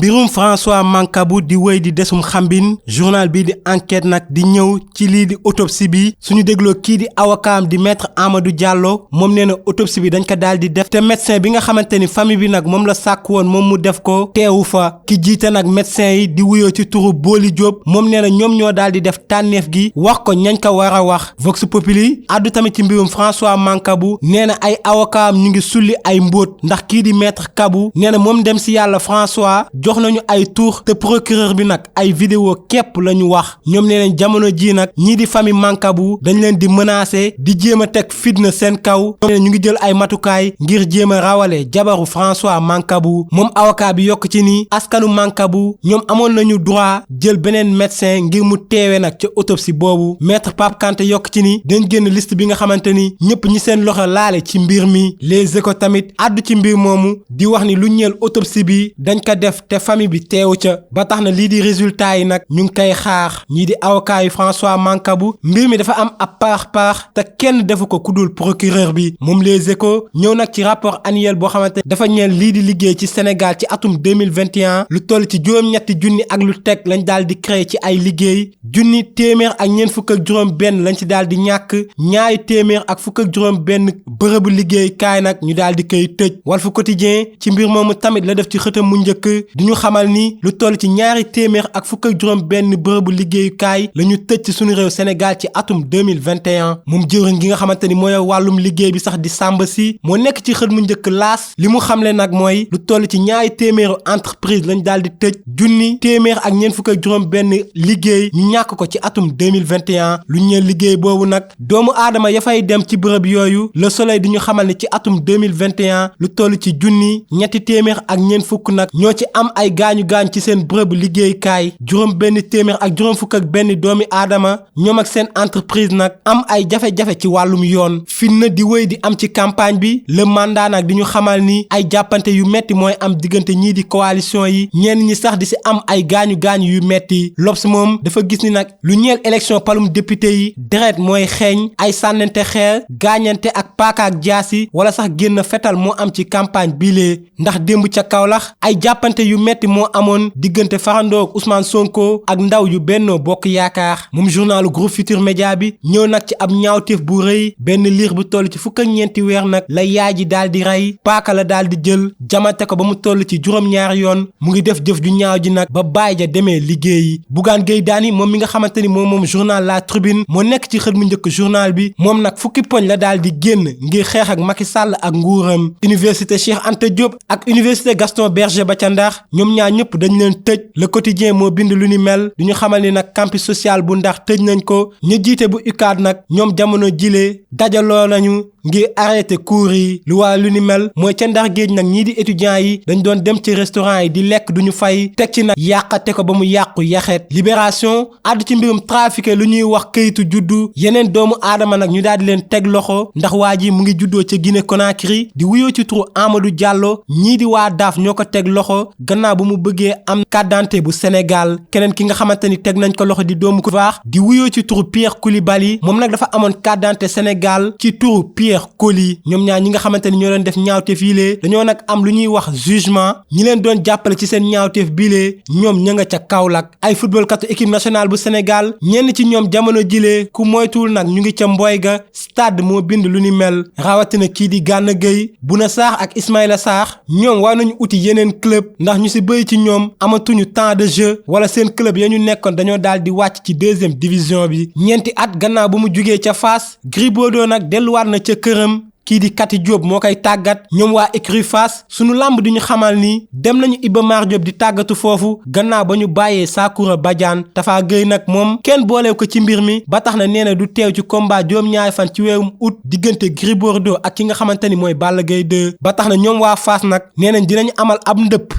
mbirum François Mancabou di wéy di desum xambin journal bi di enquête nag di ñëw ci lii di autopsie bi suñu dégloo kii di avocat di maître Amadou Diallo moom nee na autopsie bi dañ ko daal di def te médecin bi nga xamante ni famille bi nag moom la sàkk woon moom mu def ko teewu fa ki jiite nag médecin yi di wuyoo ci turu Boli Diop moom nee na ñoom ñoo daal di def tànneef gi wax ko ñañ ko war a wax Vox Populi addu tamit ci mbirum François Mancabou nee na ay avocat ñu ngi sulli ay mbóot ndax kii di maître Kabou nee na moom dem si yàlla François jox nañu ay tour te procureur bi nag ay vidéo képp la ñu wax ñoom nee nañ jamono ji nag ñii di famille Mancabou dañ leen di menacer di jéem a teg fitna seen kaw ñoom ñu ngi jël ay matukaay ngir jéem a rawale jabaru François Mancabou moom avocat bi yokk ci ni askanu Mancabou ñoom amoon nañu droit jël beneen médecin ngir mu teewe nag ca autopsie boobu maître Pape Kanté yokk ci ni dañ génn liste bi nga xamante ni ñëpp ñi seen loxo laale ci mbir mi Les Échos tamit àddu ci mbir moomu di wax ni lu ñeel autopsie bi dañ ko def te famille bi teewu ca ba tax na lii di résultat yi nag ñu ngi koy xaar ñii di avocat yi François Mancabou mbir mi dafa am ab paax te kenn defu ko ku dul procureur bi moom Les Échos ñëw nag ci rapport annuel boo xamante dafa ñeel lii di liggéey ci Sénégal ci atum 2021 lu toll ci juróom-ñetti junni ak lu teg lañ daal di créé ci ay liggéey junni téeméer ak ñeent fukk ak juróom benn lañ ci daal di ñàkk ñaari téeméer ak fukk ak juróom benn bërëbu liggéey kaay nag ñu daal di koy tëj Walf Quotidien ci mbir moomu tamit la def ci xëtam mu njëkk di ñu xamal ni lu toll ci ñaari téeméer ak fukk ak juróom benn bërëbu liggéeyukaay la ñu tëj ci suñu réew Sénégal ci atum 2021 moom jëwriñ gi nga xamante ni mooy wàllum liggéey bi sax di Samba Sy moo nekk ci xët mu njëkk laas li mu xamle nag mooy lu toll ci ñaari téeméeru entreprise lañ daal di tëj junni téeméer ak ñeent fukk ak juróom benn liggéey ñu ñàkk ko ci atum 2021 lu ñeel liggéey boobu nag doomu aadama ya fay dem ci bërëb yooyu Le Soleil di ñu xamal ne ci atum 2021 lu toll ci junni ñetti téeméer ak ñeent fukk nag ñoo ci am ay gaañu ci seen bërëb liggéeykaay juróom benn téeméer ak juróom fukk ak benn doomi aadama ñoom ak seen entreprise nag am ay jafe-jafe ci wàllum yoon fitna di wéy di am ci campagne bi le mandat nag di ñu xamal ni ay jàppante yu metti mooy am diggante ñii di coalition yi ñenn ñi sax di si am ay gaañu-gaañu yu metti L'Obs moom dafa gis ni nag lu ñeel élection palum député yi deret mooy xeeñ ay sànnante xeer gaañante ak paaka ak jaasi wala sax génn fetal moo am ci campagne bilee ndax démb ca Kaolack ay jàppante yu metti moo amoon diggante farandoo ak Ousmane Sonko ak ndaw yu Benno Bokk Yaakaar moom journalu Groupe Futurs Médias bi ñëw nag ci ab ñaawteef bu rëy benn liir bu toll ci fukk ak ñeenti weer nag la yaay ji daal di rey paaka la daal di jël jamate ko ba mu toll ci juróom-ñaari yoon mu ngi def jëf ju ñaaw ji nag ba baay ja demee liggéeyi Bougane Gueye Dany moom mi nga xamante ni moom journal La Tribune moo nekk ci xët mu njëkk journal bi moom nag fukki poñ la daal di génn ngir xeex ak Macky Sall ak nguuram université Cheikh Anta Diop ak université Gaston Berger ba ca Ndar ñoom ñaar ñëpp dañ leen tëj Le Quotidien moo bind lu ni mel du ñu xamal ni nag campus social bu Ndar tëj nañ ko ñu jiite bu UCAD nag ñoom jamono jilee dajaloo nañu ngir arrêté cours yi lu waa lu ni mel mooy ca Ndar géej nag ñii di étudiants yi dañ doon dem ci restaurant yi di lekk duñu fay teg ci nag yàqate ko ba mu yàqu yaxeet Libération àddu ci mbirum trafiqué lu ñuy wax këyitu juddu yeneen doomu aadama nag ñu daal di leen teg loxo ndax waa ji mu ngi juddoo ca Guinée Conakry di wuyoo ci turu Amadou Diallo ñii di waa DAF ñoo ko teg loxo gannaaw bu mu bëggee am carte d'identité bu Sénégal keneen ki nga xamante ni teg nañ ko loxo di doomu ko baax di wuyoo ci turu Pierre Koulibaly moom nag dafa amoon carte d'identité Sénégal ci turu Pierre Coly ñoom ñaar ñi nga xamante ni ñoo doon def ñaawteef yilee dañoo nag am lu ñuy wax jugement ñi leen doon jàppale ci seen ñaawteef bilee ñoom ña nga ca Kaolack ay football katu équipe nationale bu Sénégal ñenn ci ñoom jamono jilee ku moytuwul nag ñu ngi ca Mboy ga stade moo bind lu ni mel rawatina kii di Gana Gueye Bouna Sarr ak Ismaïla Sarr ñoom war nañu uti yeneen club ndax ñu si bëri ci ñoom amatuñu temps de jeu wala seen club ya ñu nekkoon dañoo daal di wàcc ci deuxième division bi ñeenti at gannaaw ba mu jugee ca Fass Gris Bordeaux nag delluwaat na ca këram kii di Kati Diop moo koy tàggat ñoom waa écurie Fass sunu lamb di ñu xamal ni dem nañu Iba Mar Diop di tàggatu foofu gannaaw ba ñu bàyyee Sakoura Badiane Tafa Gueye nag moom kenn boolew ko ci mbir mi ba tax na nee na du teew ci combat juróom-ñaari fan ci weerum août diggante Gris Bordeaux ak ki nga xamante ni mooy Balla Gaye 2 ba tax na ñoom waa Fass nag nee nañ dinañu amal ab ndëpp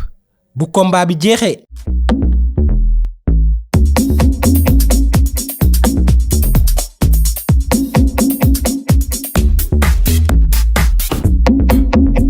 bu combat bi jeexee.